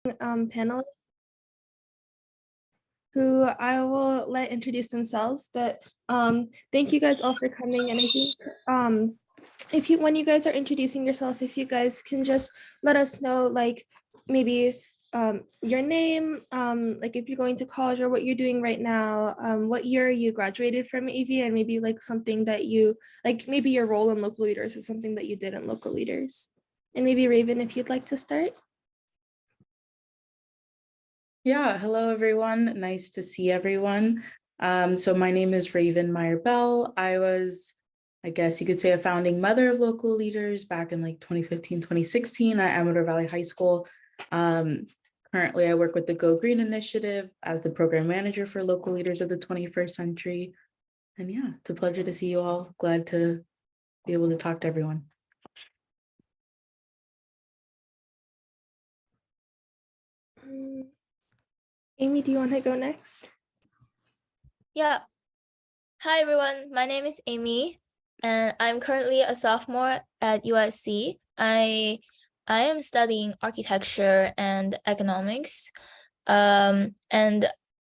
panelists who I will let introduce themselves. But thank you guys all for coming. And I think if you, when you guys are introducing yourself, if you guys can just let us know, like maybe your name, like if you're going to college or what you're doing right now, what year you graduated from AV, and maybe like something that you like, maybe your role in local leaders is something that you did in local leaders. And maybe Raven, if you'd like to start. Yeah, hello everyone. Nice to see everyone. So my name is Raven Meyer-Bell. I was, I guess you could say, a founding mother of local leaders back in like 2015, 2016 at Amador Valley High School. Currently, I work with the Go Green Initiative as the program manager for local leaders of the 21st century. And yeah, it's a pleasure to see you all. Glad to be able to talk to everyone. Amy, do you want to go next? Yeah. Hi, everyone. My name is Amy, and I'm currently a sophomore at USC. I am studying architecture and economics. And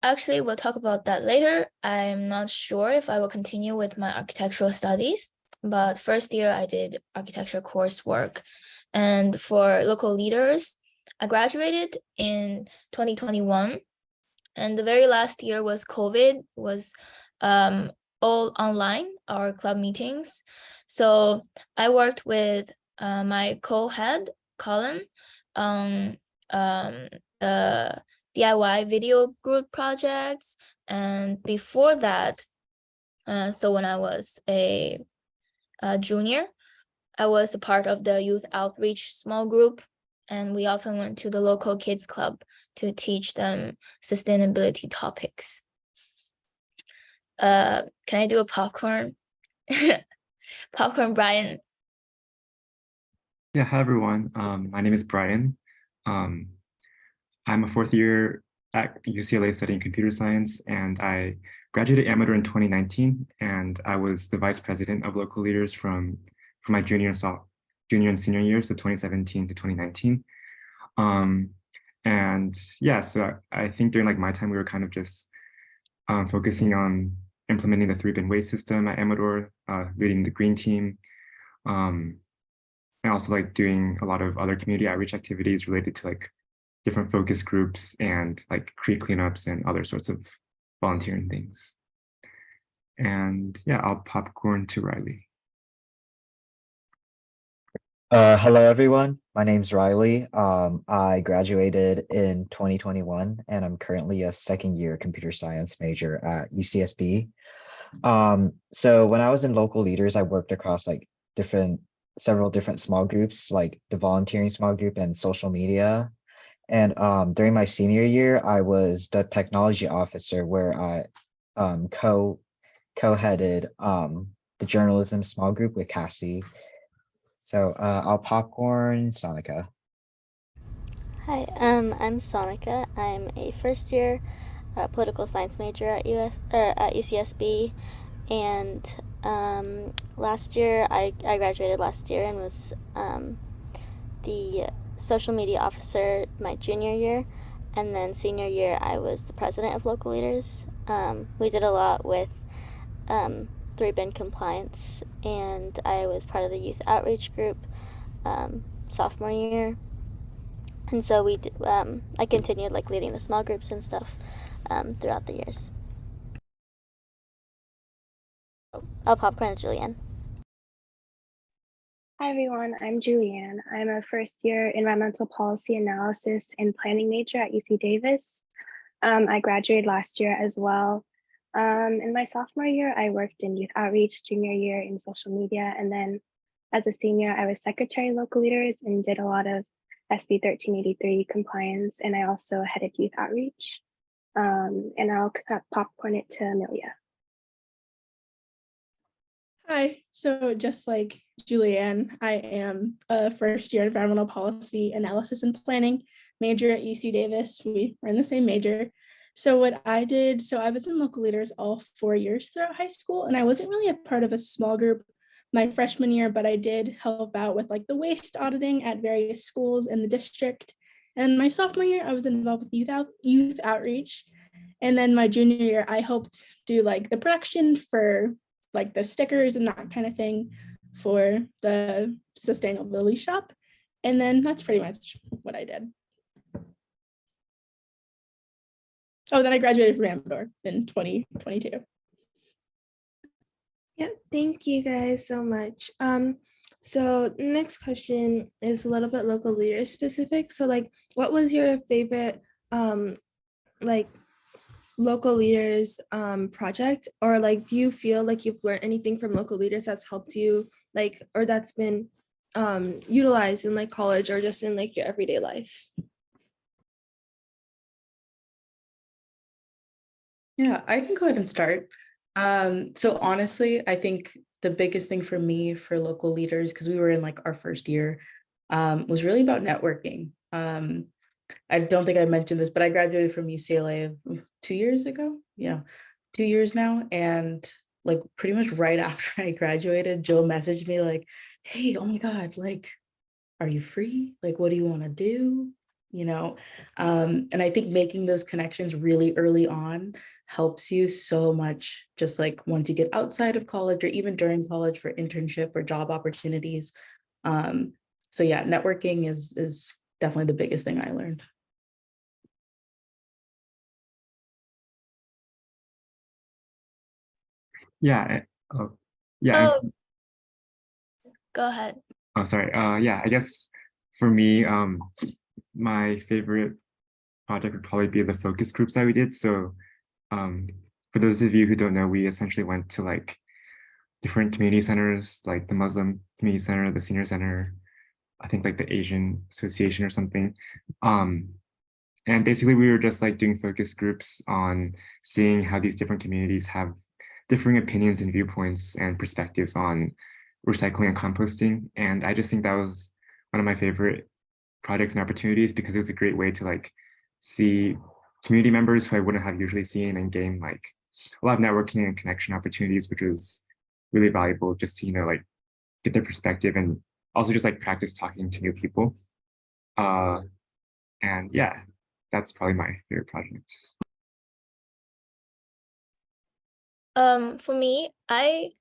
actually, we'll talk about that later. I'm not sure if I will continue with my architectural studies, but first year I did architecture coursework. And for local leaders, I graduated in 2021. And the very last year was COVID, was all online, our club meetings. So I worked with my co-head, Colin, on the DIY video group projects. And before that, so when I was a junior, I was a part of the youth outreach small group, and we often went to the local kids club to teach them sustainability topics. Can I do a popcorn? Popcorn, Brian. Yeah, hi everyone. My name is Brian. I'm a fourth year at UCLA studying computer science, and I graduated Amador in 2019, and I was the vice president of local leaders for my junior and senior years, so 2017 to 2019. And yeah, so I think during like my time, we were kind of just focusing on implementing the 3-bin waste system at Amador, leading the green team, and also like doing a lot of other community outreach activities related to like different focus groups and like creek cleanups and other sorts of volunteering things. And yeah, I'll popcorn to Riley. Hello everyone, my name's Riley. I graduated in 2021 and I'm currently a second year computer science major at UCSB. So when I was in local leaders, I worked across like several different small groups, like the volunteering small group and social media. And during my senior year, I was the technology officer where I co-headed the journalism small group with Cassie. So I'll popcorn Sonica. Hi, I'm Sonica. I'm a first year political science major at UCSB, and last year I graduated last year and was the social media officer my junior year, and then senior year I was the president of local leaders. We did a lot with 3-bin compliance, and I was part of the youth outreach group sophomore year, and so we did, I continued like leading the small groups and stuff throughout the years. I'll popcorn to Julianne. Hi everyone, I'm Julianne. I'm a first year environmental policy analysis and planning major at UC Davis. I graduated last year as well. In my sophomore year, I worked in youth outreach, junior year in social media, and then as a senior, I was secretary of local leaders and did a lot of SB 1383 compliance, and I also headed youth outreach. And I'll popcorn it to Amelia. Hi, so just like Julianne, I am a first year environmental policy analysis and planning major at UC Davis. We were in the same major. So what I did, so I was in local leaders all 4 years throughout high school, and I wasn't really a part of a small group my freshman year, but I did help out with like the waste auditing at various schools in the district. And my sophomore year, I was involved with youth outreach. And then my junior year, I helped do like the production for like the stickers and that kind of thing for the sustainability shop. And then that's pretty much what I did. Oh, then I graduated from Amador in 2022. Yeah, thank you guys so much. So next question is a little bit local leader specific. So like, what was your favorite like local leaders project, or like do you feel like you've learned anything from local leaders that's helped you, like, or that's been utilized in like college or just in like your everyday life? Yeah, I can go ahead and start. So honestly, I think the biggest thing for me for local leaders, because we were in like our first year, was really about networking. I don't think I mentioned this, but I graduated from UCLA 2 years ago. Yeah, 2 years now. And like pretty much right after I graduated, Jill messaged me like, hey, oh my God, like, are you free? Like, what do you want to do? You know, and I think making those connections really early on helps you so much, just like once you get outside of college or even during college for internship or job opportunities. So yeah, networking is definitely the biggest thing I learned. Yeah. Oh, yeah. Oh, go ahead. Oh, sorry. Yeah, I guess for me, my favorite project would probably be the focus groups that we did. So for those of you who don't know, we essentially went to like different community centers, like the Muslim Community Center, the Senior Center, I think like the Asian Association or something. And basically we were just like doing focus groups on seeing how these different communities have differing opinions and viewpoints and perspectives on recycling and composting. And I just think that was one of my favorite projects and opportunities because it was a great way to like see community members who I wouldn't have usually seen and gain like a lot of networking and connection opportunities, which was really valuable just to, like get their perspective and also just like practice talking to new people. And yeah, that's probably my favorite project. For me, I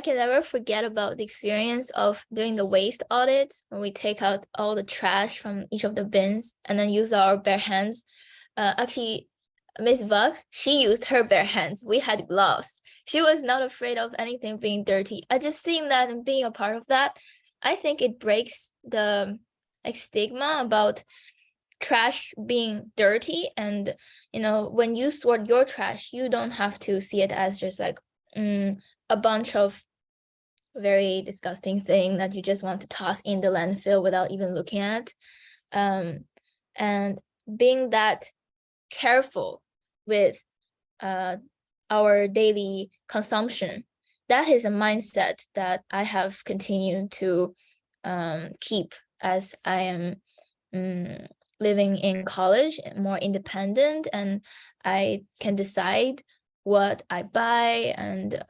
can never forget about the experience of doing the waste audits when we take out all the trash from each of the bins and then use our bare hands. Actually, Miss Buck, she used her bare hands. We had gloves. She was not afraid of anything being dirty. I just seeing that and being a part of that, I think it breaks the like stigma about trash being dirty. And when you sort your trash, you don't have to see it as just like a bunch of very disgusting thing that you just want to toss in the landfill without even looking at. And being that careful with our daily consumption, that is a mindset that I have continued to keep as I am living in college, more independent, and I can decide what I buy and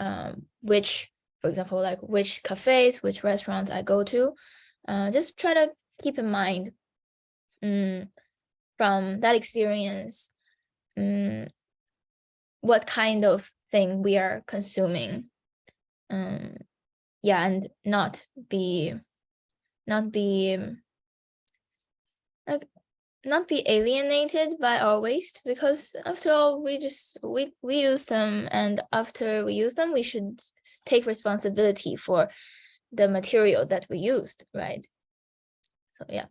which, for example, like which cafes, which restaurants I go to. Just try to keep in mind from that experience what kind of thing we are consuming. Yeah, and not be alienated by our waste, because after all, we use them, and after we use them, we should take responsibility for the material that we used, right? So yeah.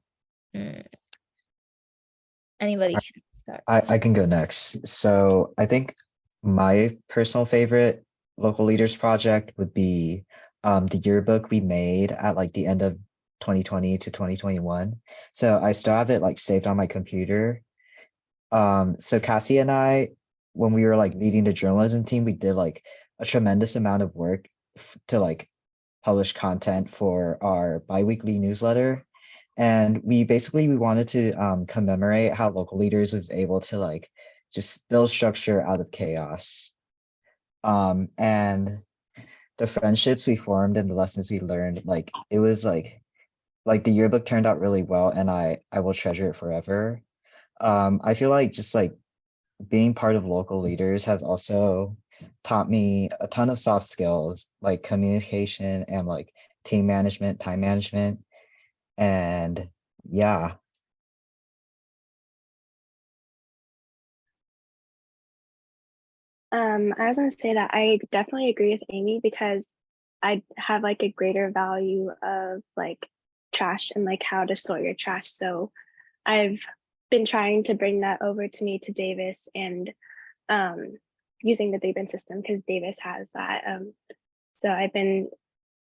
Anybody can start. I can go next. So I think my personal favorite local leaders project would be the yearbook we made at like the end of 2020 to 2021. So I still have it like saved on my computer. So Cassie and I, when we were like leading the journalism team, we did like a tremendous amount of work to like publish content for our biweekly newsletter. And we wanted to commemorate how local leaders was able to like just build structure out of chaos. And the friendships we formed and the lessons we learned, like it was like like the yearbook turned out really well, and I will treasure it forever. I feel like just like being part of local leaders has also taught me a ton of soft skills like communication and like team management, time management, and yeah. I was gonna say that I definitely agree with Amy because I have like a greater value of like trash and like how to sort your trash. So I've been trying to bring that over to me to Davis and um, using the Big Bin system because Davis has that. So I've been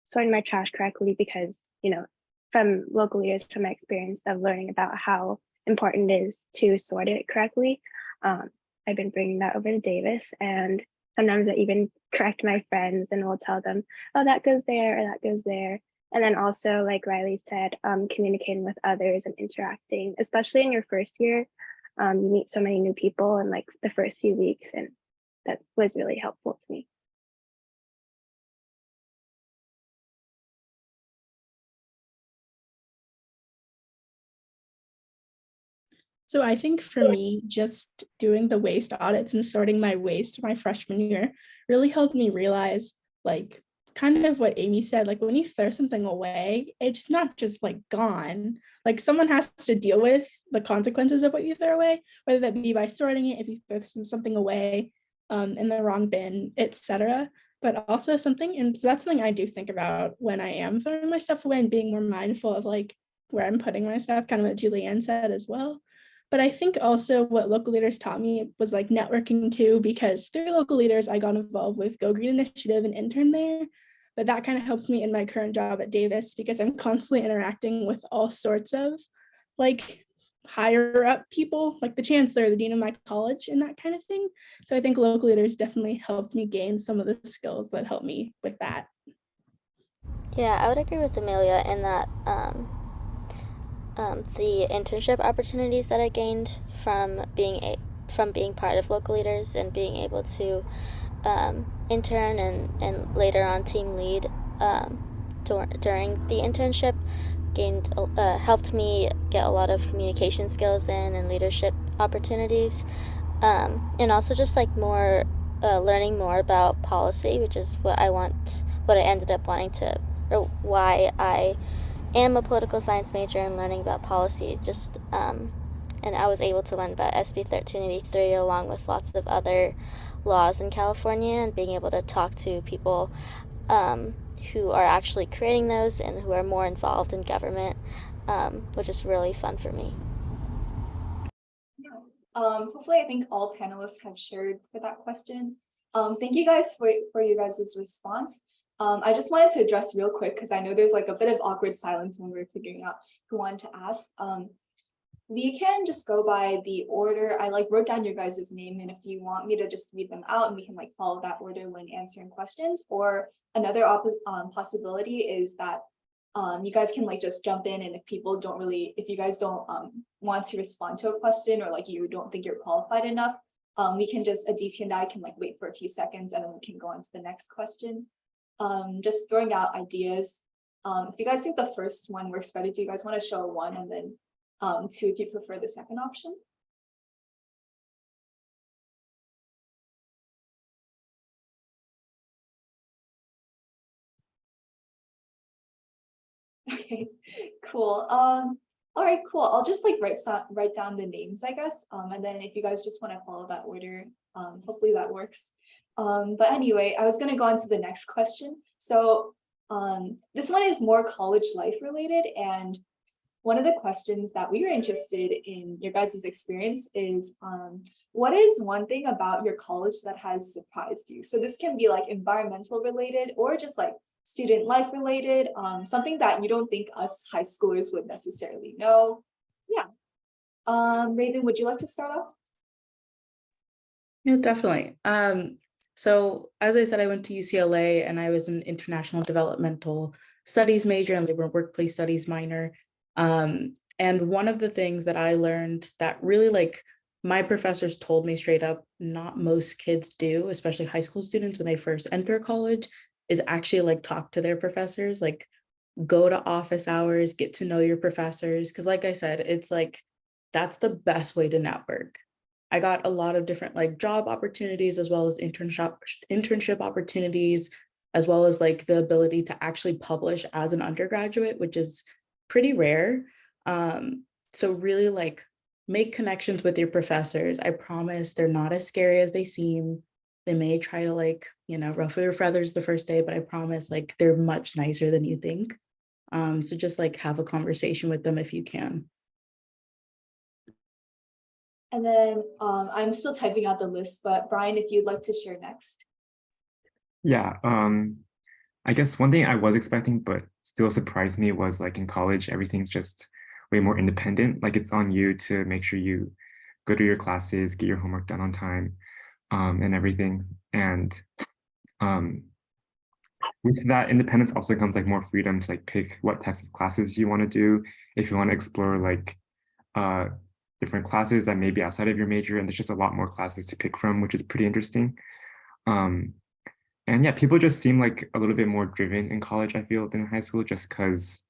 sorting my trash correctly because, you know, from local leaders, from my experience of learning about how important it is to sort it correctly, um, I've been bringing that over to Davis. And sometimes I even correct my friends and will tell them, oh, that goes there or that goes there. And then also, like Riley said, communicating with others and interacting, especially in your first year. You meet so many new people in like the first few weeks, and that was really helpful to me. So I think for me, just doing the waste audits and sorting my waste my freshman year really helped me realize like kind of what Amy said, like when you throw something away, it's not just like gone. Like someone has to deal with the consequences of what you throw away, whether that be by sorting it, if you throw something away in the wrong bin, etc. But also something, and so that's something I do think about when I am throwing my stuff away and being more mindful of like where I'm putting my stuff, kind of what Julianne said as well. But I think also what local leaders taught me was like networking too, because through local leaders, I got involved with Go Green Initiative and intern there. But that kind of helps me in my current job at Davis because I'm constantly interacting with all sorts of like higher up people, like the chancellor, the dean of my college, and that kind of thing. So I think local leaders definitely helped me gain some of the skills that helped me with that. Yeah, I would agree with Amelia in that the internship opportunities that I gained from being part of local leaders and being able to intern and later on team lead during the internship helped me get a lot of communication skills and leadership opportunities, and also just like more learning more about policy, which is what I ended up wanting to, or why I am a political science major and learning about policy. And I was able to learn about SB 1383 along with lots of other laws in California, and being able to talk to people who are actually creating those and who are more involved in government, which is really fun for me. Hopefully I think all panelists have shared for that question. Thank you guys for you guys' response. I just wanted to address real quick because I know there's like a bit of awkward silence when we're figuring out who wanted to ask. We can just go by the order. I like wrote down your guys' name, and if you want me to just read them out and we can like follow that order when answering questions, or another possibility is that you guys can like just jump in, and if you guys don't want to respond to a question, or like you don't think you're qualified enough, we can just Aditi and I can like wait for a few seconds and then we can go on to the next question. Just throwing out ideas. If you guys think the first one works better, do you guys want to show 1 and then 2 if you prefer the second option? Okay, cool. All right, cool. I'll just like write down the names, I guess. And then if you guys just want to follow that order, hopefully that works. But anyway, I was gonna go on to the next question. So this one is more college life related, and one of the questions that we were interested in your guys' experience is what is one thing about your college that has surprised you? So this can be like environmental related or just like student life related, something that you don't think us high schoolers would necessarily know. Yeah. Raven, would you like to start off? Yeah, definitely. So as I said, I went to UCLA and I was an international developmental studies major and labor and workplace studies minor. And one of the things that I learned that really like my professors told me straight up, not most kids do, especially high school students when they first enter college, is actually like talk to their professors. Like go to office hours, get to know your professors. Because like I said, it's like, that's the best way to network. I got a lot of different like job opportunities as well as internship opportunities, as well as like the ability to actually publish as an undergraduate, which is pretty rare. So really like make connections with your professors. I promise they're not as scary as they seem. They may try to like, ruffle your feathers the first day, but I promise like they're much nicer than you think. So just like have a conversation with them if you can. And then I'm still typing out the list, but Brian, if you'd like to share next. Yeah, I guess one thing I was expecting, but still surprised me was like in college, everything's just way more independent. Like it's on you to make sure you go to your classes, get your homework done on time, and everything. And with that independence also comes like more freedom to like pick what types of classes you want to do. If you want to explore like different classes that may be outside of your major, and there's just a lot more classes to pick from, which is pretty interesting. And yeah, people just seem like a little bit more driven in college, I feel, than in high school, just because,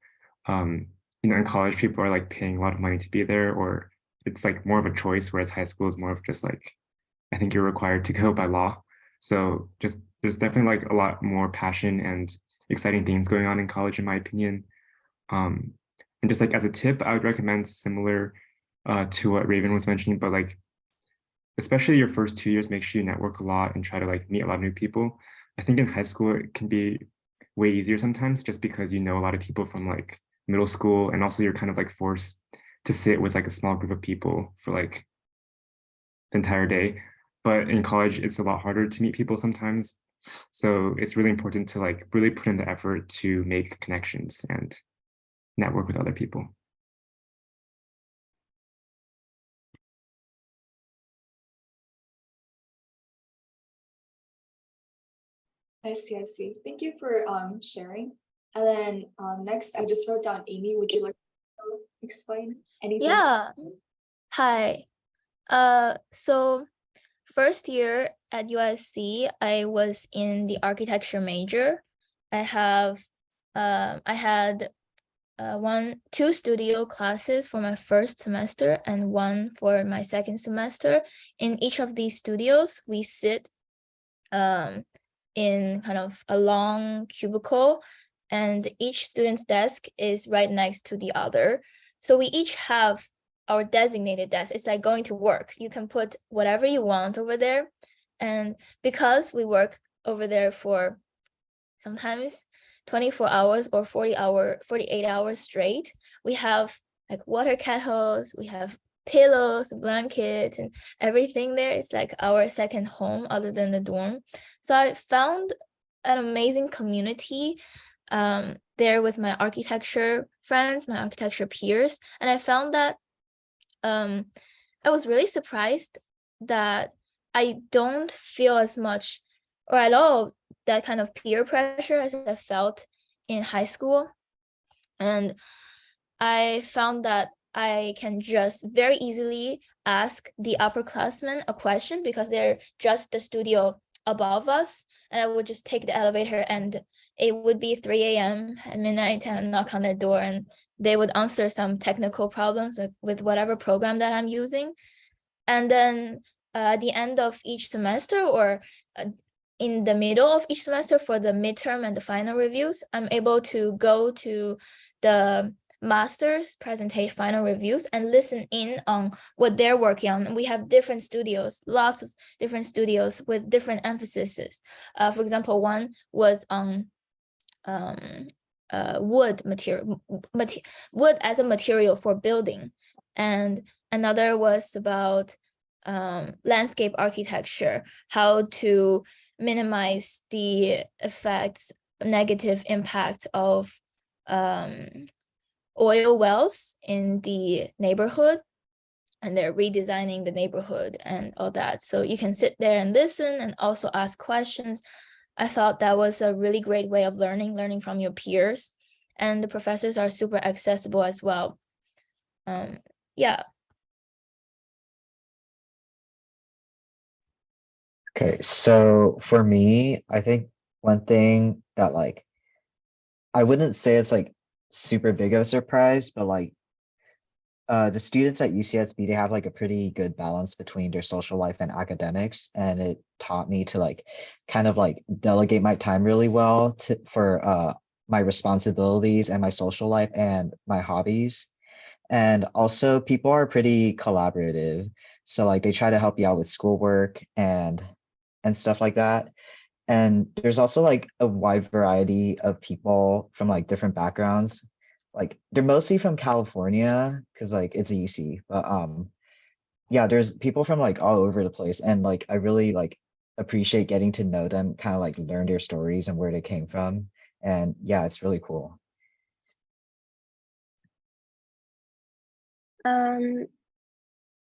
in college, people are like paying a lot of money to be there, or it's like more of a choice, whereas high school is more of just like, I think you're required to go by law. So just there's definitely like a lot more passion and exciting things going on in college, in my opinion. And just like as a tip, I would recommend similar to what Raven was mentioning, but like, especially your first 2 years, make sure you network a lot and try to like meet a lot of new people. I think in high school, it can be way easier sometimes just because you know a lot of people from like middle school, and also you're kind of like forced to sit with like a small group of people for like the entire day. But in college, it's a lot harder to meet people sometimes. So it's really important to like really put in the effort to make connections and network with other people. I see. Thank you for sharing. And then next, I just wrote down Amy. Would you like to explain anything? Yeah. Hi. So first year at USC, I was in the architecture major. I had two studio classes for my first semester and one for my second semester. In each of these studios, we sit in kind of a long cubicle, and each student's desk is right next to the other. So we each have our designated desk. It's like going to work. You can put whatever you want over there. And because we work over there for sometimes 24 hours or 48 hours straight, we have like water kettles, we have pillows, blankets, and everything there. It's like our second home other than the dorm. So I found an amazing community there with my architecture friends, my architecture peers. And I found that I was really surprised that I don't feel as much or at all that kind of peer pressure as I felt in high school. And I found that I can just very easily ask the upperclassmen a question because they're just the studio above us. And I would just take the elevator, and it would be 3 a.m. at midnight, and knock on their door, and they would answer some technical problems with whatever program that I'm using. And then at the end of each semester, or in the middle of each semester for the midterm and the final reviews, I'm able to go to the master's presentation final reviews and listen in on what they're working on. And we have different studios, lots of different studios with different emphases. For example, one was on wood wood as a material for building, and another was about landscape architecture, how to minimize the negative impacts of oil wells in the neighborhood, and they're redesigning the neighborhood and all that. So you can sit there and listen and also ask questions. I thought that was a really great way of learning from your peers, and the professors are super accessible as well. Yeah. Okay, so for me, I think one thing that like I wouldn't say it's like super big of a surprise, but like the students at UCSB, they have like a pretty good balance between their social life and academics. And it taught me to like kind of like delegate my time really well for my responsibilities and my social life and my hobbies. And also people are pretty collaborative. So like they try to help you out with schoolwork and stuff like that. And there's also like a wide variety of people from like different backgrounds. Like they're mostly from California because like it's a UC, but yeah, there's people from like all over the place. And like I really like appreciate getting to know them, kind of like learn their stories and where they came from. And yeah, it's really cool.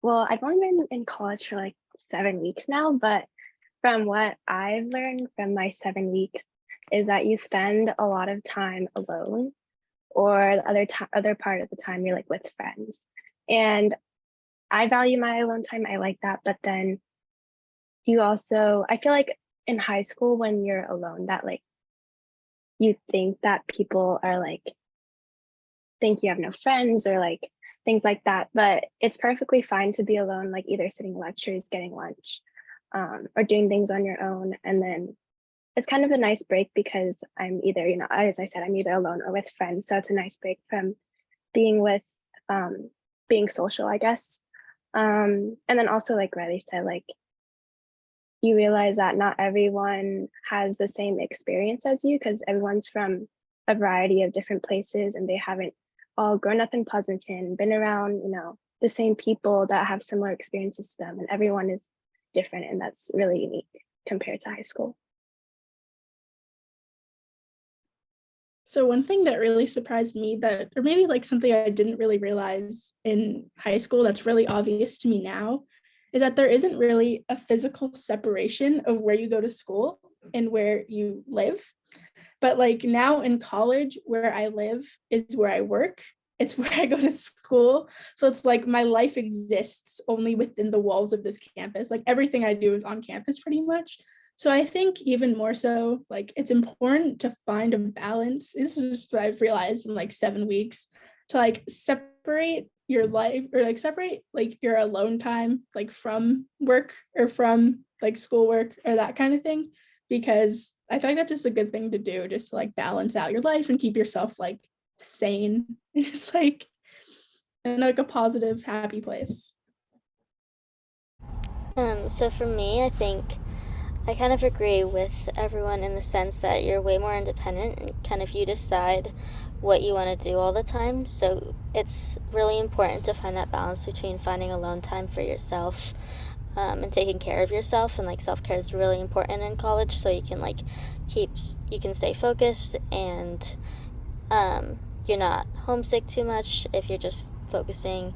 Well, I've only been in college for like 7 weeks now, but from what I've learned from my 7 weeks is that you spend a lot of time alone, or the other part of the time you're like with friends. And I value my alone time. I like that. But then you also, I feel like in high school when you're alone, that like you think that people are like think you have no friends or like things like that. But it's perfectly fine to be alone, like either sitting lectures, getting lunch, or doing things on your own. And then it's kind of a nice break because I'm either, you know, as I said, I'm either alone or with friends. So it's a nice break from being with being social, I guess. And then also like Riley said, like you realize that not everyone has the same experience as you because everyone's from a variety of different places and they haven't all grown up in Pleasanton, been around, you know, the same people that have similar experiences to them, and everyone is different, and that's really unique compared to high school. So one thing that really surprised me that, or maybe like something I didn't really realize in high school that's really obvious to me now, is that there isn't really a physical separation of where you go to school and where you live. But like now in college, where I live is where I work. It's where I go to school. So it's like my life exists only within the walls of this campus. Like everything I do is on campus pretty much. So I think even more so, like it's important to find a balance. This is just what I've realized in like 7 weeks, to like separate your life, or like separate like your alone time like from work or from like schoolwork or that kind of thing, because I feel like that's just a good thing to do, just to like balance out your life and keep yourself like sane. It's like in like a positive, happy place. So for me, I think I kind of agree with everyone in the sense that you're way more independent and kind of you decide what you want to do all the time. So it's really important to find that balance between finding alone time for yourself and taking care of yourself. And like self-care is really important in college, so you can like you can stay focused, and you're not homesick too much if you're just focusing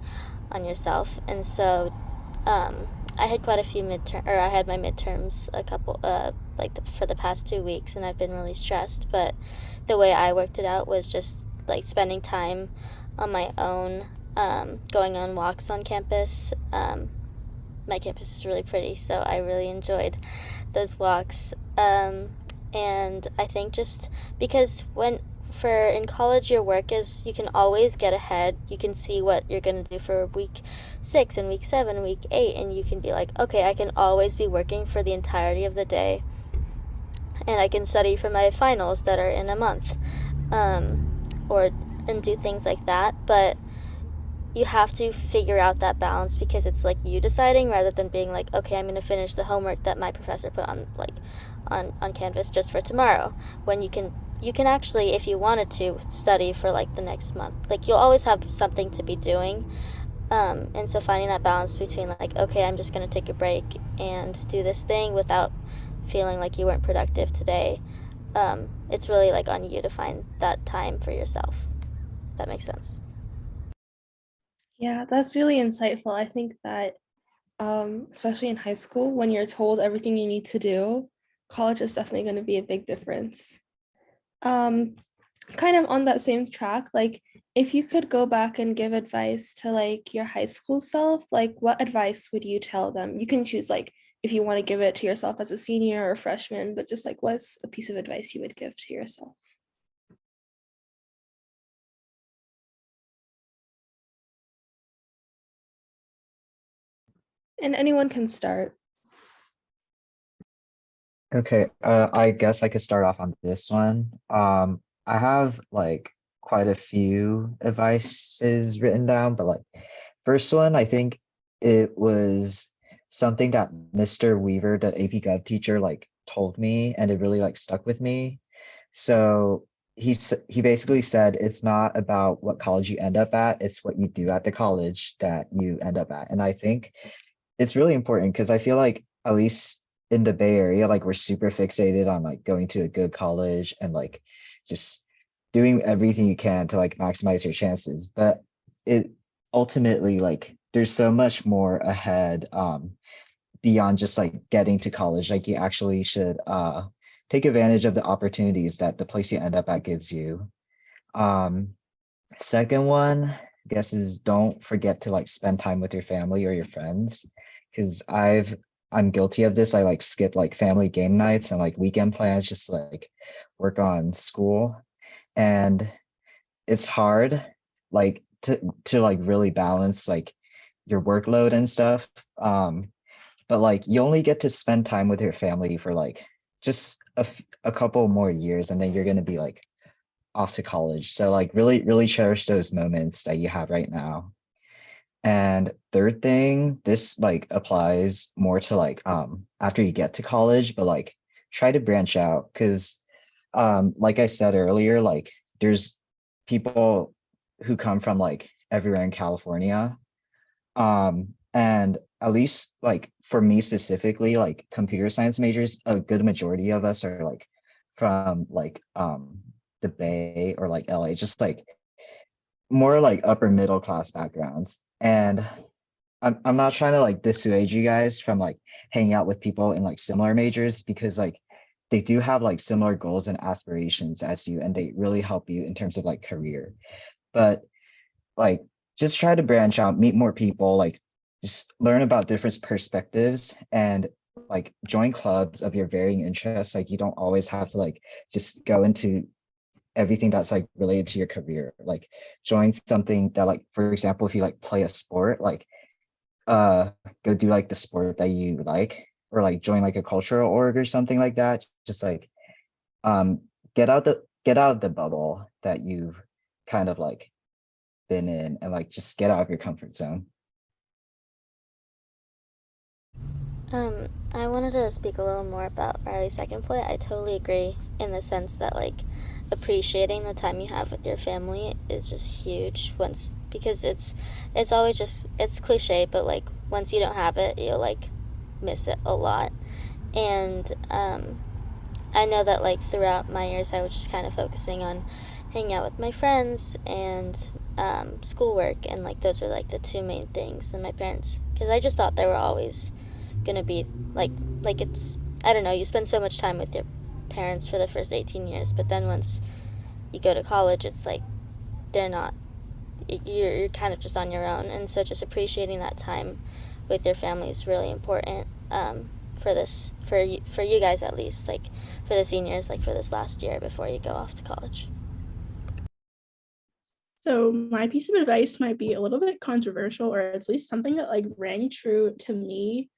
on yourself. And so I had quite a few I had my midterms a couple for the past 2 weeks, and I've been really stressed. But the way I worked it out was just like spending time on my own, going on walks on campus. My campus is really pretty, so I really enjoyed those walks. And I think just because in college, your work is, you can always get ahead. You can see what you're going to do for week 6 and week 7, week 8, and you can be like, okay, I can always be working for the entirety of the day, and I can study for my finals that are in a month, and do things like that. But you have to figure out that balance, because it's like you deciding rather than being like, okay, I'm going to finish the homework that my professor put on Canvas just for tomorrow, when you can actually, if you wanted to, study for like the next month. Like you'll always have something to be doing. And so finding that balance between like, okay, I'm just going to take a break and do this thing without feeling like you weren't productive today. It's really like on you to find that time for yourself. If that makes sense. Yeah, that's really insightful. I think that especially in high school, when you're told everything you need to do, college is definitely going to be a big difference. Kind of on that same track, like if you could go back and give advice to like your high school self, like what advice would you tell them? You can choose like if you want to give it to yourself as a senior or freshman, but just like what's a piece of advice you would give to yourself? And anyone can start. Okay, I guess I could start off on this one. I have like quite a few advices written down, but like first one, I think it was something that Mr. Weaver, the AP Gov teacher, like told me, and it really like stuck with me. So he basically said it's not about what college you end up at, it's what you do at the college that you end up at. And I think it's really important because I feel like at least in the Bay Area, like we're super fixated on like going to a good college and like just doing everything you can to like maximize your chances. But it ultimately like there's so much more ahead beyond just like getting to college. Like you actually should take advantage of the opportunities that the place you end up at gives you. Um Second one, I guess, is don't forget to like spend time with your family or your friends. Cause I'm guilty of this. I like skip like family game nights and like weekend plans just to, like work on school. And it's hard like to like really balance like your workload and stuff. But like you only get to spend time with your family for like just a couple more years and then you're gonna be like off to college. So like really, really cherish those moments that you have right now. And third thing, this like applies more to like after you get to college, but like try to branch out because like I said earlier, like there's people who come from like everywhere in California. And at least like for me specifically, like computer science majors, a good majority of us are like from like the Bay or like LA, just like more like upper middle class backgrounds. And I'm not trying to like dissuade you guys from like hanging out with people in like similar majors because like they do have like similar goals and aspirations as you and they really help you in terms of like career. But like just try to branch out, meet more people, like just learn about different perspectives and like join clubs of your varying interests. Like you don't always have to like just go into everything that's like related to your career. Like join something that like, for example, if you like play a sport, like go do like the sport that you like, or like join like a cultural org or something like that. Just like um get out of the bubble that you've kind of like been in and like just get out of your comfort zone. I wanted to speak a little more about Riley's second point. I totally agree in the sense that like appreciating the time you have with your family is just huge once because it's always just it's cliche, but like once you don't have it, you'll like miss it a lot. And I know that like throughout my years, I was just kind of focusing on hanging out with my friends and schoolwork, and like those were like the two main things. And my parents, because I just thought they were always gonna be like it's I don't know. You spend so much time with your parents for the first 18 years, but then once you go to college, it's like they're not. You're kind of just on your own, and so just appreciating that time with your family is really important. For this for you guys at least like for the seniors like for this last year before you go off to college. So my piece of advice might be a little bit controversial, or at least something that like rang true to me.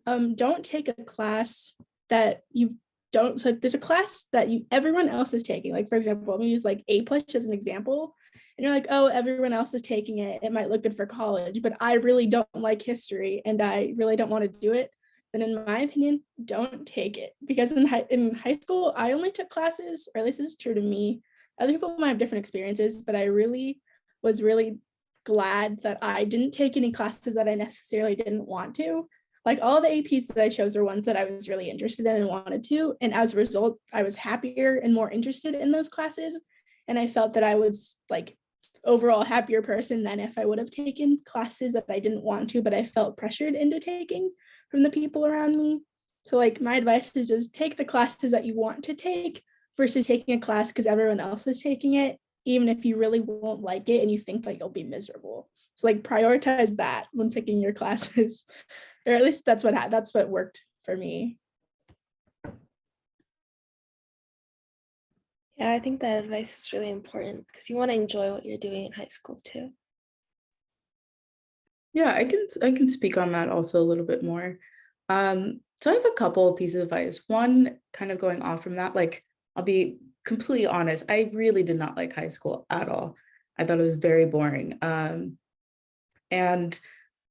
Don't take a class that you don't. So there's a class that everyone else is taking. Like for example, let me use like A push as an example. And you're like, oh, everyone else is taking it. It might look good for college, but I really don't like history and I really don't want to do it. Then in my opinion, don't take it. Because in high school, I only took classes, or at least this is true to me. Other people might have different experiences, but I really was really glad that I didn't take any classes that I necessarily didn't want to. Like all the APs that I chose were ones that I was really interested in and wanted to. And as a result, I was happier and more interested in those classes. And I felt that I was like overall happier person than if I would have taken classes that I didn't want to, but I felt pressured into taking from the people around me. So like my advice is just take the classes that you want to take versus taking a class because everyone else is taking it, even if you really won't like it and you think that you'll be miserable. So like prioritize that when picking your classes, or at least that's what worked for me. Yeah, I think that advice is really important because you want to enjoy what you're doing in high school too. Yeah, I can speak on that also a little bit more. So I have a couple of pieces of advice. One, kind of going off from that, like I'll be completely honest, I really did not like high school at all. I thought it was very boring. And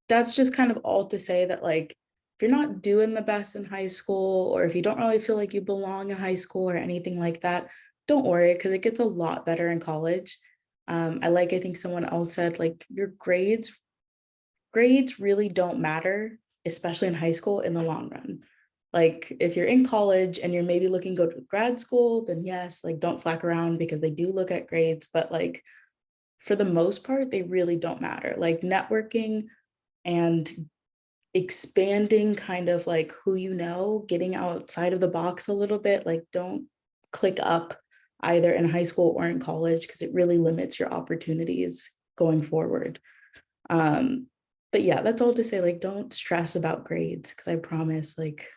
that's just kind of all to say that, like, if you're not doing the best in high school, or if you don't really feel like you belong in high school or anything like that, don't worry, because it gets a lot better in college. I think someone else said, like, your grades really don't matter, especially in high school in the long run. Like, if you're in college and you're maybe looking to go to grad school, then yes, like, don't slack around because they do look at grades, but like, for the most part, they really don't matter. Like, networking and expanding kind of like who you know, getting outside of the box a little bit, like, don't click up either in high school or in college, because it really limits your opportunities going forward. But yeah, that's all to say, like, don't stress about grades, because I promise, like,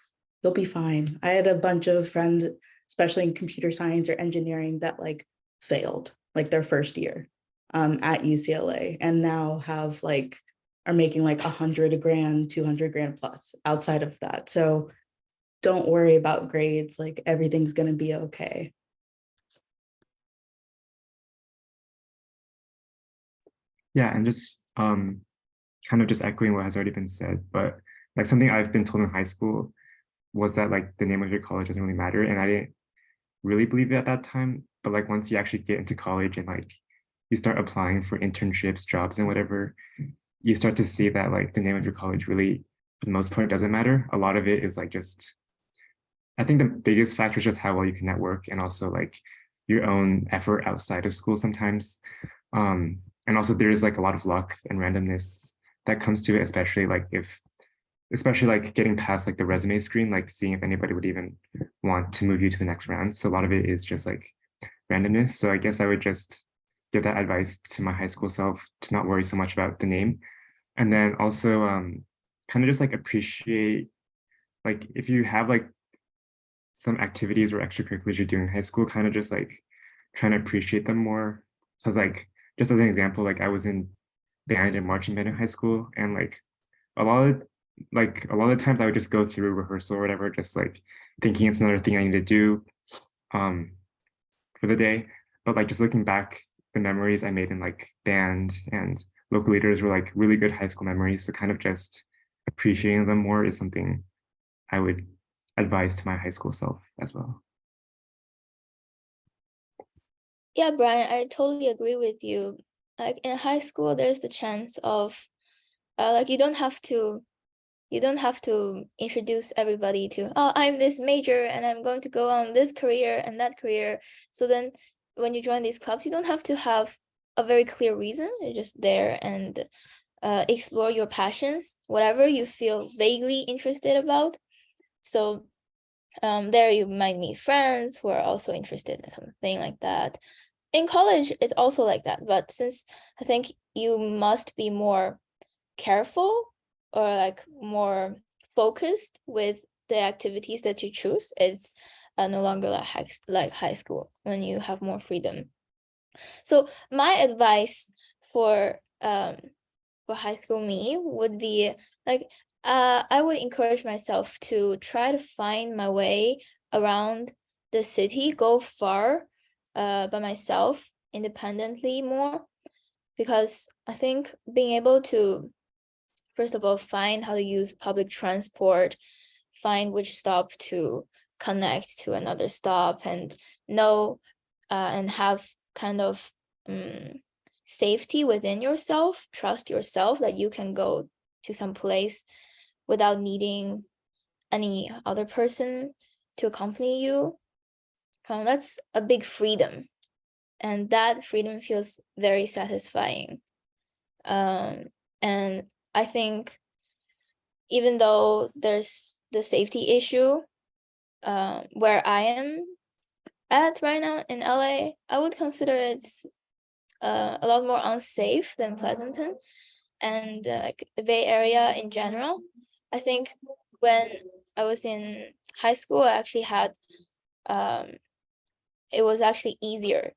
you'll be fine. I had a bunch of friends, especially in computer science or engineering, that like failed like their first year at UCLA, and now have like are making like 100 grand, 200 grand plus outside of that. So don't worry about grades, like everything's gonna be okay. Yeah, and just kind of just echoing what has already been said, but like something I've been told in high school was that like the name of your college doesn't really matter, and I didn't really believe it at that time. But like once you actually get into college and like you start applying for internships, jobs, and whatever, you start to see that like the name of your college really, for the most part, doesn't matter. A lot of it is like just, I think the biggest factor is just how well you can network, and also like your own effort outside of school sometimes. And also there's like a lot of luck and randomness that comes to it, especially like getting past like the resume screen, like seeing if anybody would even want to move you to the next round. So a lot of it is just like randomness. So I guess I would just give that advice to my high school self to not worry so much about the name. And then also kind of just like appreciate, like if you have like some activities or extracurriculars you're doing in high school, kind of just like trying to appreciate them more. So I was like, just as an example, like I was in band and marching band in high school, and like a lot of a lot of times I would just go through rehearsal or whatever, just like thinking it's another thing I need to do um for the day. But like just looking back, the memories I made in like band and local leaders were like really good high school memories. So kind of just appreciating them more is something I would advise to my high school self as well. Yeah, Brian, I totally agree with you. Like in high school, there's the chance of like you don't have to introduce everybody to, oh, I'm this major and I'm going to go on this career and that career. So then when you join these clubs, you don't have to have a very clear reason. You're just there and explore your passions, whatever you feel vaguely interested about. So there you might meet friends who are also interested in something like that. In college, it's also like that. But since I think you must be more careful or like more focused with the activities that you choose, it's no longer like high school when you have more freedom. So my advice for high school me would be like I would encourage myself to try to find my way around the city, go far by myself independently more, because I think being able to, first of all, find how to use public transport, find which stop to connect to another stop, and know and have kind of safety within yourself, trust yourself that you can go to some place without needing any other person to accompany you. That's a big freedom, and that freedom feels very satisfying. And I think even though there's the safety issue where I am at right now in LA, I would consider it's a lot more unsafe than Pleasanton and like the Bay Area in general. I think when I was in high school, I actually had it was actually easier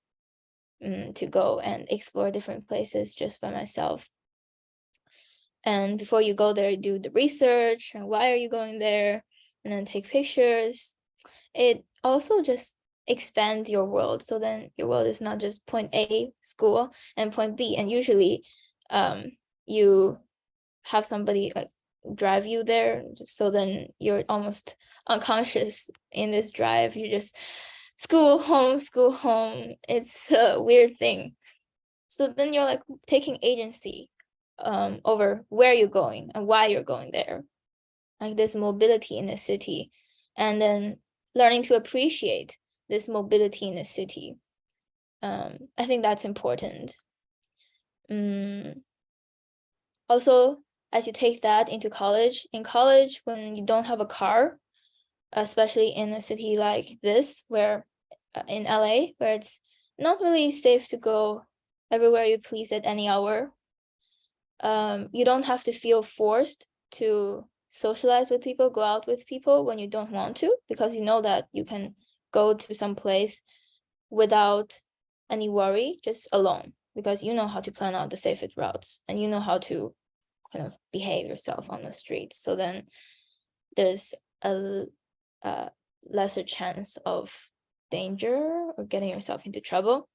to go and explore different places just by myself. And before you go there, do the research and why are you going there, and then take pictures. It also just expands your world. So then your world is not just point A school and point B. And usually you have somebody like drive you there. So then you're almost unconscious in this drive. You just school, home, school, home. It's a weird thing. So then you're like taking agency over where you're going and why you're going there, like this mobility in the city, and then learning to appreciate this mobility in the city. I think that's important. Also, as you take that into college, in college, when you don't have a car, especially in a city like this, where in LA, where it's not really safe to go everywhere you please at any hour, you don't have to feel forced to socialize with people, go out with people when you don't want to, because you know that you can go to some place without any worry, just alone, because you know how to plan out the safest routes and you know how to kind of behave yourself on the streets. So then there's a lesser chance of danger or getting yourself into trouble.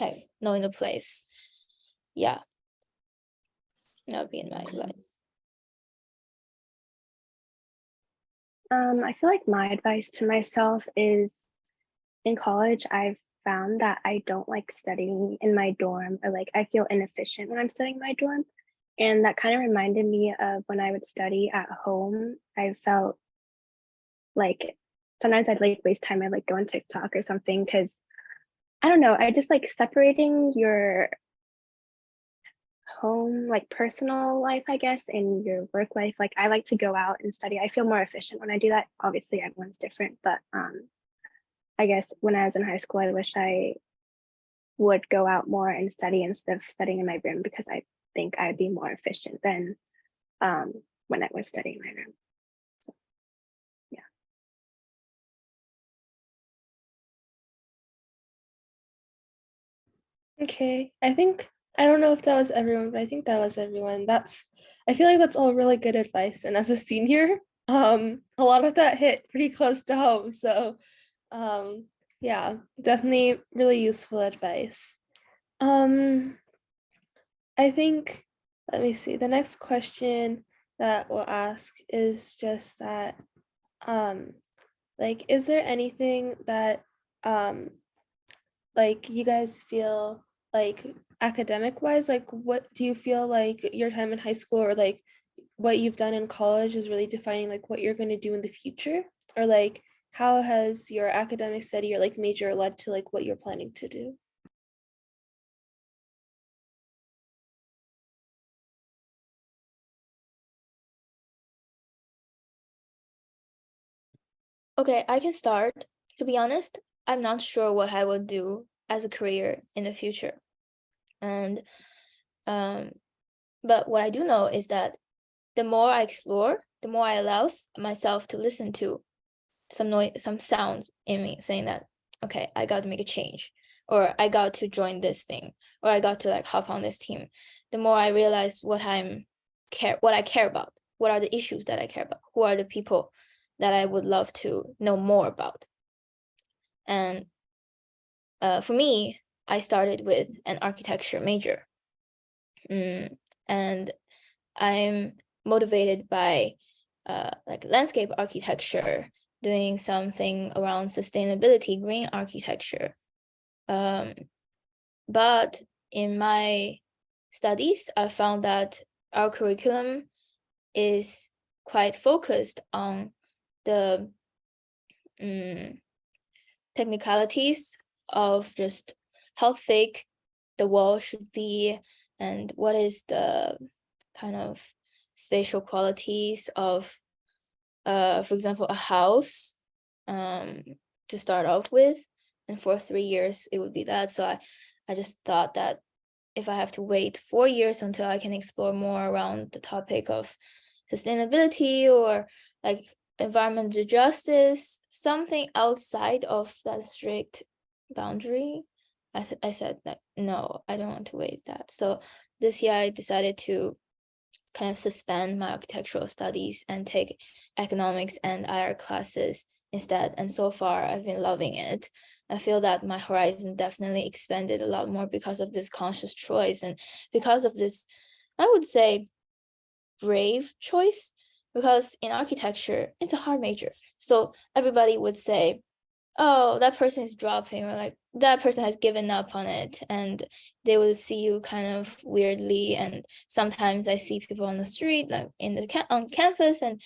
Okay, knowing the place. Yeah. That would be my advice. I feel like my advice to myself is, in college, I've found that I don't like studying in my dorm, or like I feel inefficient when I'm studying in my dorm. And that kind of reminded me of when I would study at home. I felt like sometimes I'd like waste time. I'd like go on TikTok or something, because I don't know, I just like separating your home, like personal life, I guess, and your work life. Like I like to go out and study. I feel more efficient when I do that. Obviously everyone's different, but I guess when I was in high school, I wish I would go out more and study instead of studying in my room, because I think I'd be more efficient than when I was studying in my room. So, yeah. Okay, I don't know if that was everyone, but I think that was everyone. I feel like that's all really good advice. And as a senior, a lot of that hit pretty close to home. So yeah, definitely really useful advice. I think, let me see, the next question that we'll ask is just that, like, is there anything that like you guys feel like academic wise, like what do you feel like your time in high school or like what you've done in college is really defining like what you're going to do in the future? Or like how has your academic study or like major led to like what you're planning to do? Okay, I can start. To be honest, I'm not sure what I will do as a career in the future. And but what I do know is that the more I explore, the more I allow myself to listen to some noise, some sounds in me saying that, okay, I got to make a change, or I got to join this thing, or I got to like hop on this team. The more I realize what I care about, what are the issues that I care about, who are the people that I would love to know more about. And for me, I started with an architecture major. And I'm motivated by like landscape architecture, doing something around sustainability, green architecture. But in my studies, I found that our curriculum is quite focused on the technicalities of just how thick the wall should be and what is the kind of spatial qualities of for example a house to start off with, and for 3 years it would be that. So I just thought that if I have to wait 4 years until I can explore more around the topic of sustainability or like environmental justice, something outside of that strict boundary, I said that no, I don't want to wait that. So this year I decided to kind of suspend my architectural studies and take economics and IR classes instead. And so far, I've been loving it. I feel that my horizon definitely expanded a lot more because of this conscious choice and because of this, I would say, brave choice. Because in architecture, it's a hard major. So everybody would say, oh, that person is dropping, or like that person has given up on it, and they will see you kind of weirdly. And sometimes I see people on the street, like in the on campus, and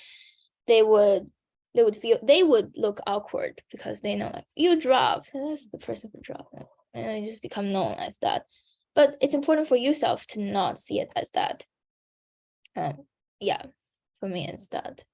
they would look awkward because they know like you dropped, and that's the person who dropped, and you just become known as that. But it's important for yourself to not see it as that. Yeah, for me it's that.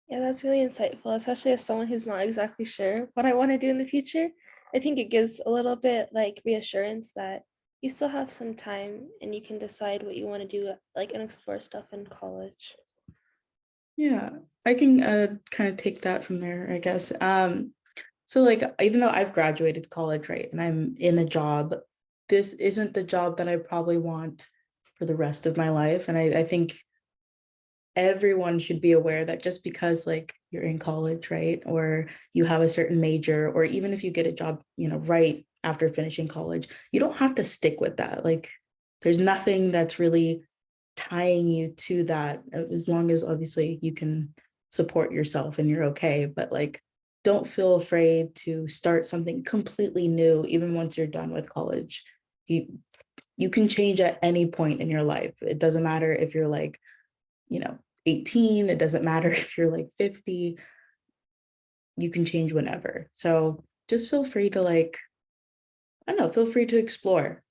Yeah, that's really insightful, especially as someone who's not exactly sure what I want to do in the future. I think it gives a little bit like reassurance that you still have some time and you can decide what you want to do, like, and explore stuff in college. Yeah, I can kind of take that from there, I guess. So like, even though I've graduated college, right, and I'm in a job, this isn't the job that I probably want for the rest of my life. And I think everyone should be aware that just because like you're in college, right, or you have a certain major, or even if you get a job, you know, right after finishing college, you don't have to stick with that. Like, there's nothing that's really tying you to that, as long as obviously you can support yourself and you're okay. But like, don't feel afraid to start something completely new, even once you're done with college. You can change at any point in your life. It doesn't matter if you're like, you know, 18, it doesn't matter if you're like 50, you can change whenever. So just feel free to like, I don't know, feel free to explore.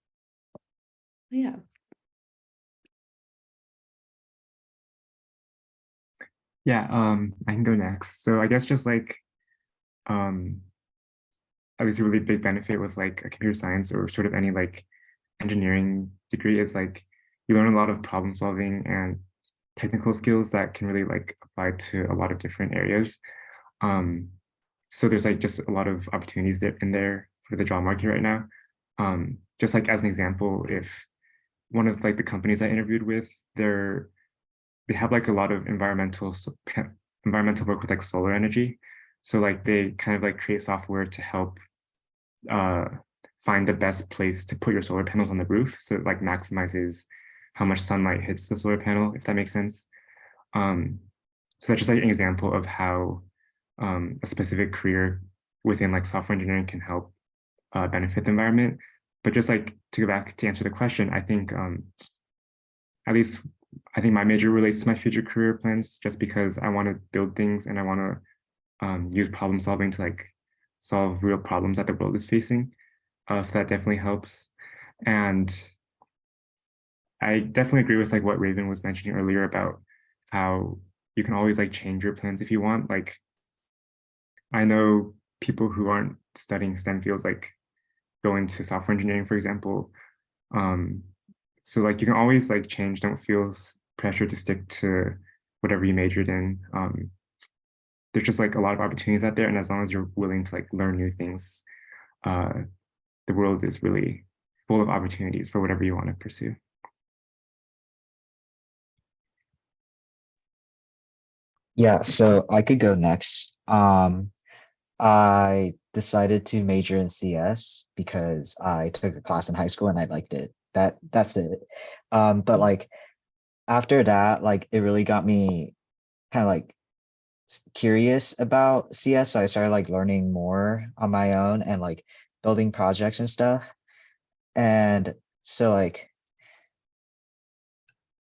Yeah. Yeah, I can go next. So I guess just like at least a really big benefit with like a computer science or sort of any like engineering degree is like you learn a lot of problem solving and technical skills that can really like apply to a lot of different areas. So there's like just a lot of opportunities there in there for the job market right now. Just like as an example, if one of like the companies I interviewed with, they have like a lot of environmental work with like solar energy. So like they kind of like create software to help find the best place to put your solar panels on the roof. So it like maximizes how much sunlight hits the solar panel, if that makes sense. So that's just like an example of how a specific career within like software engineering can help benefit the environment. But just like to go back to answer the question, I think at least I think my major relates to my future career plans just because I want to build things and I want to use problem solving to like solve real problems that the world is facing. So that definitely helps. And I definitely agree with like what Raven was mentioning earlier about how you can always like change your plans if you want. Like I know people who aren't studying STEM fields like go into software engineering, for example. So like you can always like change, don't feel pressure to stick to whatever you majored in. There's just like a lot of opportunities out there. And as long as you're willing to like learn new things, the world is really full of opportunities for whatever you want to pursue. Yeah, so I could go next. I decided to major in CS because I took a class in high school and I liked it. That's it. But like after that, like it really got me kind of like curious about CS. So I started like learning more on my own and like building projects and stuff. And so like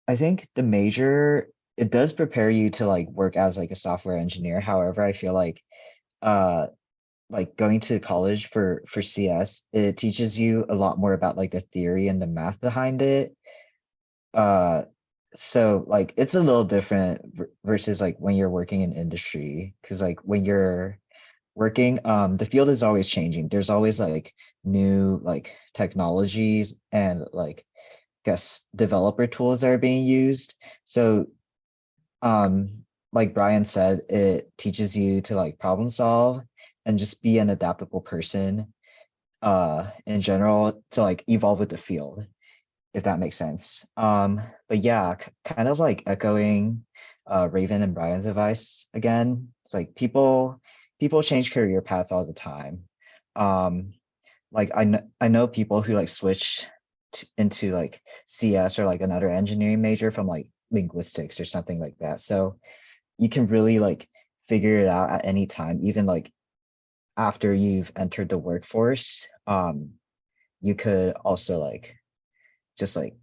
I think the major, it does prepare you to like work as like a software engineer. However, I feel uh like going to college for CS, it teaches you a lot more about like the theory and the math behind it. Uh so like it's a little different versus like when you're working in industry, because like when you're working, the field is always changing. There's always like new like technologies and like guess developer tools that are being used. So um like Brian said, it teaches you to like problem solve and just be an adaptable person. in general to like evolve with the field, if that makes sense. But yeah, kind of like echoing Raven and Brian's advice again. It's like people change career paths all the time. Like I know people who like switch into like CS or like another engineering major from like linguistics or something like that. So you can really like figure it out at any time, even like after you've entered the workforce. You could also like just like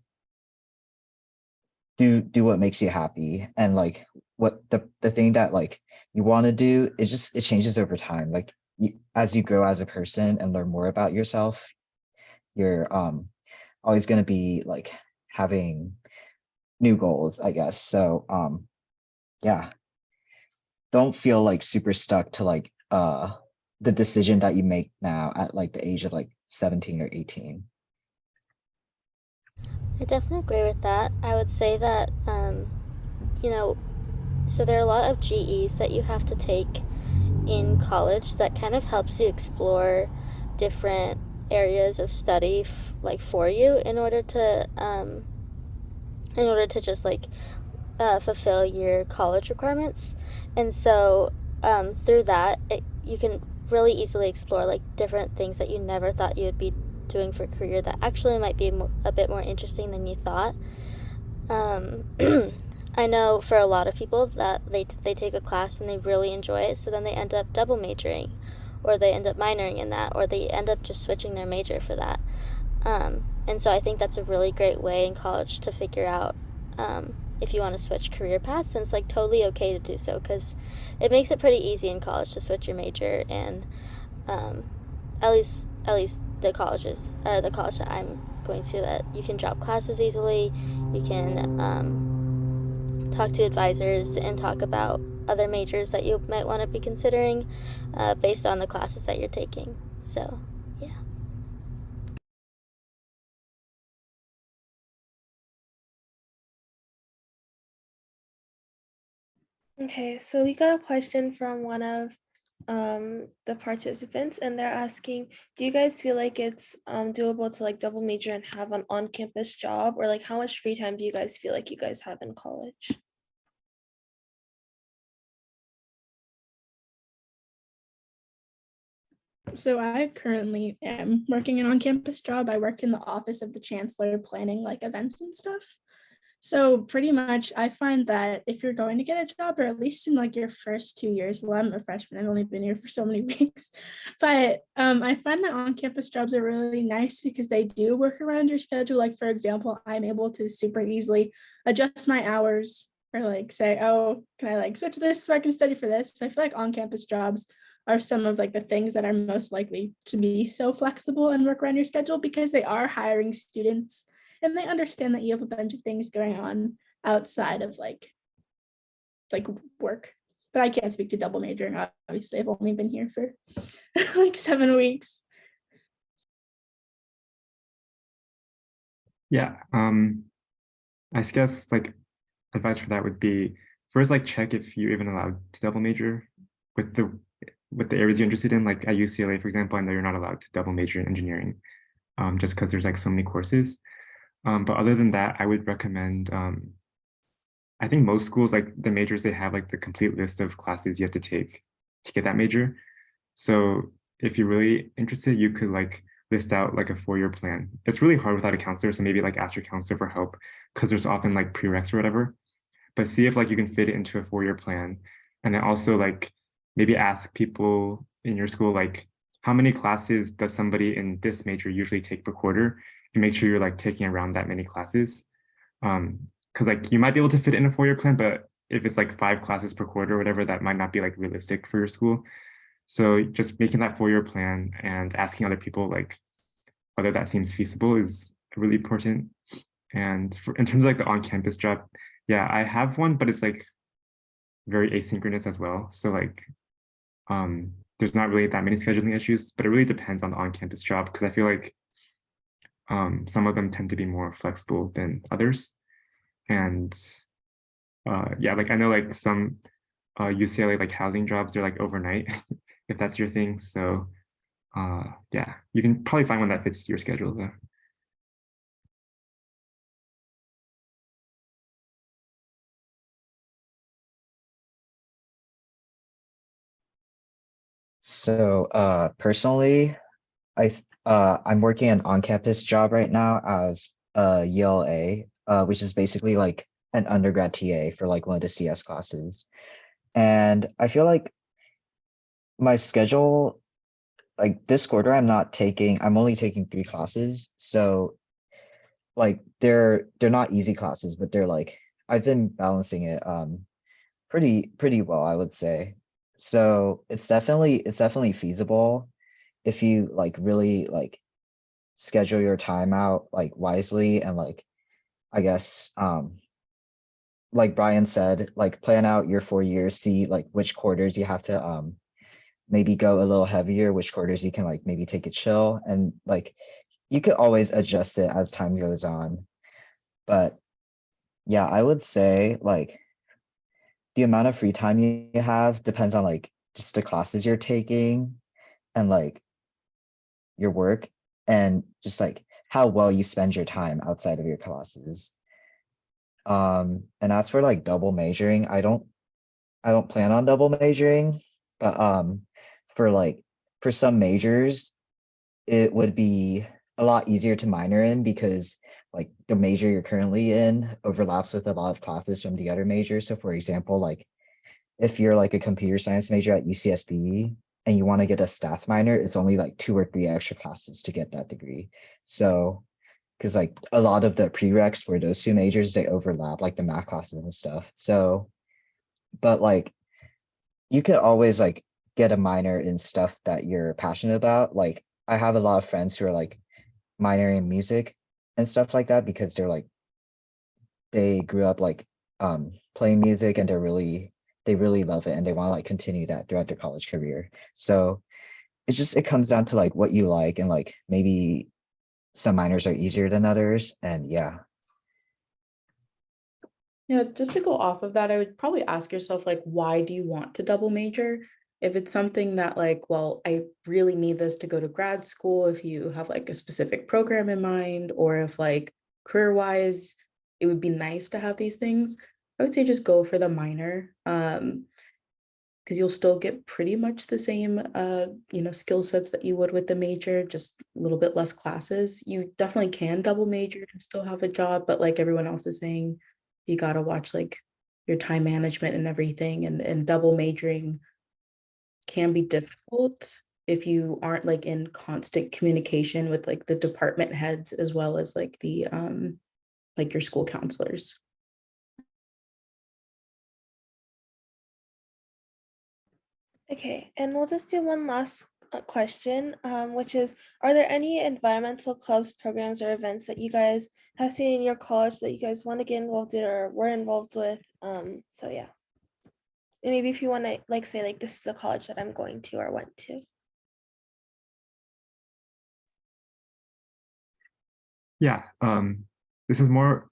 do what makes you happy, and like what the thing that like you want to do, it changes over time. Like as you grow as a person and learn more about yourself, you're always going to be like having new goals, I guess. So yeah, don't feel like super stuck to like the decision that you make now at like the age of like 17 or 18. I definitely agree with that. I would say that, you know, so there are a lot of GEs that you have to take in college that kind of helps you explore different areas of study like for you in order to just like fulfill your college requirements. And so through that, you can really easily explore like different things that you never thought you would be doing for a career that actually might be a bit more interesting than you thought. um, I know for a lot of people that they take a class and they really enjoy it, so then they end up double majoring, or they end up minoring in that, or they end up just switching their major for that. And so I think that's a really great way in college to figure out if you want to switch career paths, and it's like totally okay to do so, because it makes it pretty easy in college to switch your major. And at least the college that I'm going to, that you can drop classes easily, you can talk to advisors and talk about other majors that you might want to be considering based on the classes that you're taking. So yeah. Okay, so we got a question from one of the participants, and they're asking, do you guys feel like it's doable to like double major and have an on-campus job, or like how much free time do you guys feel like you guys have in college? So I currently am working an on-campus job. I work in the office of the chancellor, planning like events and stuff. So pretty much I find that if you're going to get a job, or at least in like your first 2 years, well, I'm a freshman, I've only been here for so many weeks, but I find that on-campus jobs are really nice because they do work around your schedule. Like for example, I'm able to super easily adjust my hours, or like say, oh, can I like switch this so I can study for this? So I feel like on-campus jobs are some of like the things that are most likely to be so flexible and work around your schedule, because they are hiring students and they understand that you have a bunch of things going on outside of like work. But I can't speak to double majoring, obviously. I've only been here for like 7 weeks. Yeah, I guess like advice for that would be, first like check if you're even allowed to double major with the areas you're interested in. Like at UCLA, for example, I know you're not allowed to double major in engineering, just because there's like so many courses. But other than that, I would recommend, I think most schools, like the majors, they have like the complete list of classes you have to take to get that major. So if you're really interested, you could like list out like a 4-year plan. It's really hard without a counselor, so maybe like ask your counselor for help, because there's often like prereqs or whatever. But see if like you can fit it into a 4-year plan. And then also like maybe ask people in your school, like how many classes does somebody in this major usually take per quarter, and make sure you're like taking around that many classes. Because like you might be able to fit it in a 4-year plan, but if it's like 5 classes per quarter or whatever, that might not be like realistic for your school. So just making that 4-year plan and asking other people like whether that seems feasible is really important. And in terms of like the on-campus job, yeah, I have one, but it's like very asynchronous as well. So like there's not really that many scheduling issues, but it really depends on the on-campus job, because I feel like some of them tend to be more flexible than others. And yeah, like I know like some UCLA like housing jobs, they're like overnight, if that's your thing. So Yeah, you can probably find one that fits your schedule though. So personally, I'm working an on-campus job right now as a ELA, which is basically like an undergrad TA for like one of the CS classes. And I feel like my schedule, like this quarter, I'm only taking 3 classes. So like they're not easy classes, but they're like I've been balancing it pretty well, I would say. So it's definitely feasible if you like really like schedule your time out like wisely and like I guess like Brian said, like plan out your 4 years, see like which quarters you have to maybe go a little heavier, which quarters you can like maybe take it chill, and like you could always adjust it as time goes on. But yeah, I would say like the amount of free time you have depends on like just the classes you're taking and like your work and just like how well you spend your time outside of your classes. And as for like double majoring, I don't plan on double majoring, but for like for some majors, it would be a lot easier to minor in because like the major you're currently in overlaps with a lot of classes from the other majors. So for example, like if you're like a computer science major at UCSB and you want to get a stats minor, it's only like 2 or 3 extra classes to get that degree. So because like a lot of the prereqs for those 2 majors, they overlap, like the math classes and stuff. So, but like you could always like get a minor in stuff that you're passionate about. Like I have a lot of friends who are like minoring in music and stuff like that because they're like they grew up like playing music and they really love it and they want to like continue that throughout their college career. So it comes down to like what you like and like maybe some minors are easier than others. And yeah. Yeah, just to go off of that, I would probably ask yourself, like, why do you want to double major? If it's something that, like, well, I really need this to go to grad school, if you have like a specific program in mind, or if like career-wise, it would be nice to have these things, I would say just go for the minor. Because you'll still get pretty much the same skill sets that you would with the major, just a little bit less classes. You definitely can double major and still have a job, but like everyone else is saying, you got to watch like your time management and everything, and double majoring can be difficult if you aren't like in constant communication with like the department heads as well as like the like your school counselors. Okay, and we'll just do one last question, which is, are there any environmental clubs, programs, or events that you guys have seen in your college that you guys want to get involved in or were involved with? So yeah. And maybe if you want to like say like this is the college that I'm going to or went to. Yeah, this is more,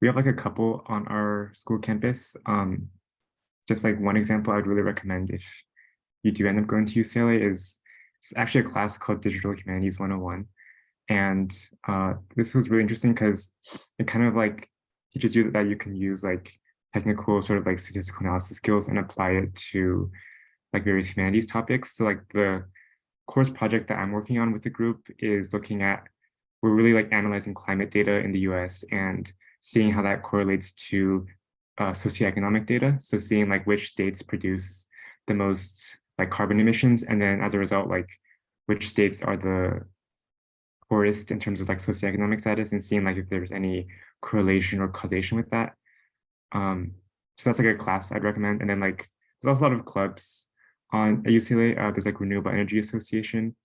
we have like a couple on our school campus. Just like one example I'd really recommend if you do end up going to UCLA is it's actually a class called Digital Humanities 101. And this was really interesting because it kind of like teaches you that you can use like technical sort of like statistical analysis skills and apply it to like various humanities topics. So like the course project that I'm working on with the group is looking at, we're really like analyzing climate data in the US and seeing how that correlates to socioeconomic data. So seeing like which states produce the most like carbon emissions, and then as a result, like which states are the poorest in terms of like socioeconomic status, and seeing like if there's any correlation or causation with that. So that's like a class I'd recommend. And then like there's also a lot of clubs on at UCLA. There's like Renewable Energy Association.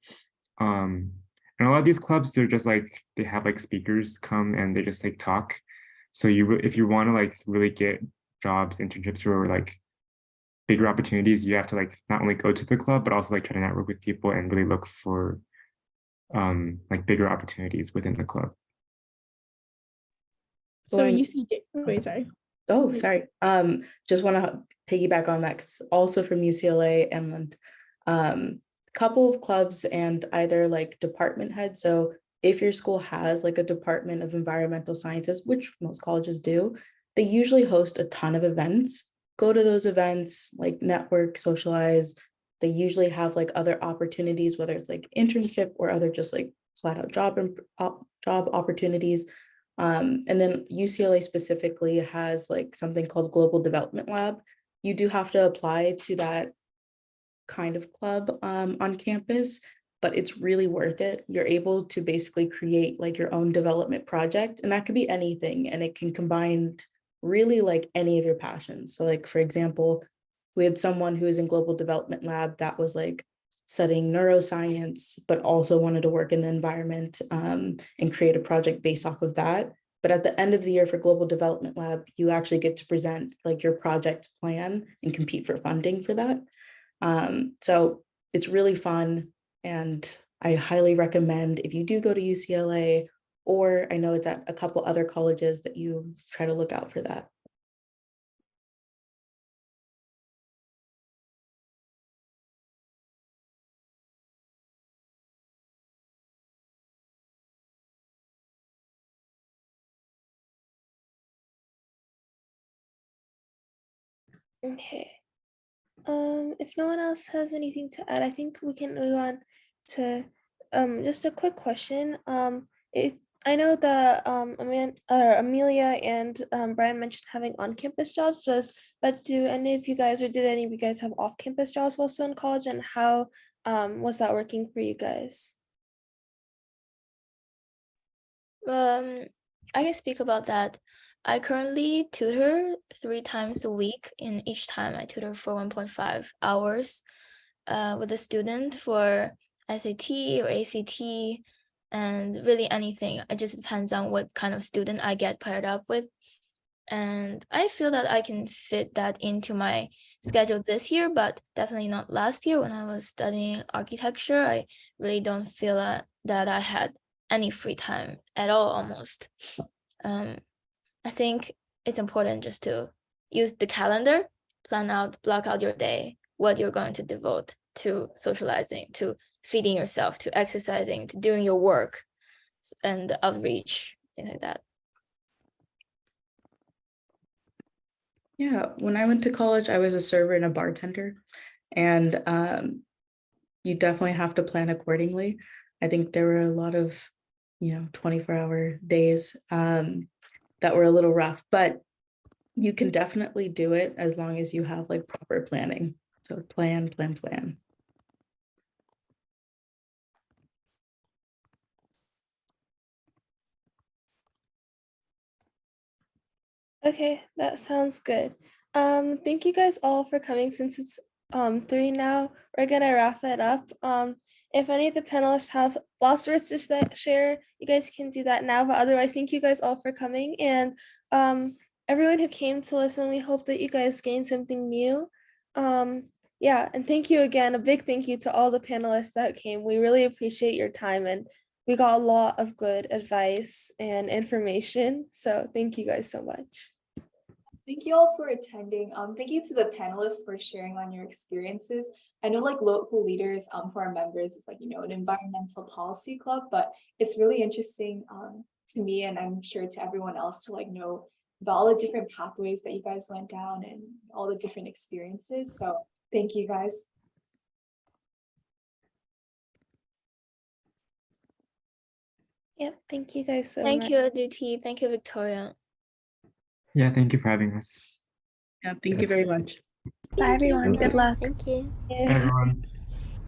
And a lot of these clubs, they're just like, they have like speakers come and they just like talk. So if you want to like really get jobs, internships, or like bigger opportunities, you have to like not only go to the club, but also like try to network with people and really look for like bigger opportunities within the club. So Going- you see, wait, sorry. Oh, sorry. Just want to piggyback on that because also from UCLA and couple of clubs and either like department head. So if your school has like a department of environmental sciences, which most colleges do, they usually host a ton of events. Go to those events, like network, socialize. They usually have like other opportunities, whether it's like internship or other just like flat out job opportunities. And then UCLA specifically has like something called Global Development Lab. You do have to apply to that kind of club on campus, but it's really worth it. You're able to basically create like your own development project, and that could be anything, and it can combine really like any of your passions. So like, for example, we had someone who was in Global Development Lab that was like studying neuroscience, but also wanted to work in the environment and create a project based off of that. But at the end of the year for Global Development Lab, you actually get to present like your project plan and compete for funding for that. So it's really fun, and I highly recommend if you do go to UCLA, or I know it's at a couple other colleges, that you try to look out for that. Okay. If no one else has anything to add, I think we can move on to just a quick question. I know that Amelia and Brian mentioned having on-campus jobs, but do any of you guys, or did any of you guys have off-campus jobs while still in college, and how was that working for you guys? I can speak about that. I currently tutor 3 times a week, and each time I tutor for 1.5 hours with a student for SAT or ACT, and really anything. It just depends on what kind of student I get paired up with. And I feel that I can fit that into my schedule this year, but definitely not last year when I was studying architecture. I really don't feel that I had any free time at all, almost. I think it's important just to use the calendar, block out your day, what you're going to devote to socializing, to feeding yourself, to exercising, to doing your work and outreach, things like that. Yeah, when I went to college, I was a server and a bartender, and you definitely have to plan accordingly. I think there were a lot of, 24-hour days that were a little rough, but you can definitely do it as long as you have like proper planning. So plan. Okay, that sounds good. Thank you guys all for coming. Since it's 3 now, we're gonna wrap it up. If any of the panelists have last words to share, you guys can do that now, but otherwise, thank you guys all for coming, and everyone who came to listen, we hope that you guys gained something new. Yeah, and thank you again, a big thank you to all the panelists that came. We really appreciate your time, and we got a lot of good advice and information, so thank you guys so much. Thank you all for attending. Thank you to the panelists for sharing on your experiences. I know like local leaders for our members, it's like, an environmental policy club, but it's really interesting to me, and I'm sure to everyone else, to like know about all the different pathways that you guys went down and all the different experiences. So thank you guys. Yep, thank you guys so much. Thank you, Aditi. Thank you, Victoria. Yeah, thank you for having us. Yeah, thank you very much. Bye, everyone. Good luck. Thank you. Yeah. Bye, everyone.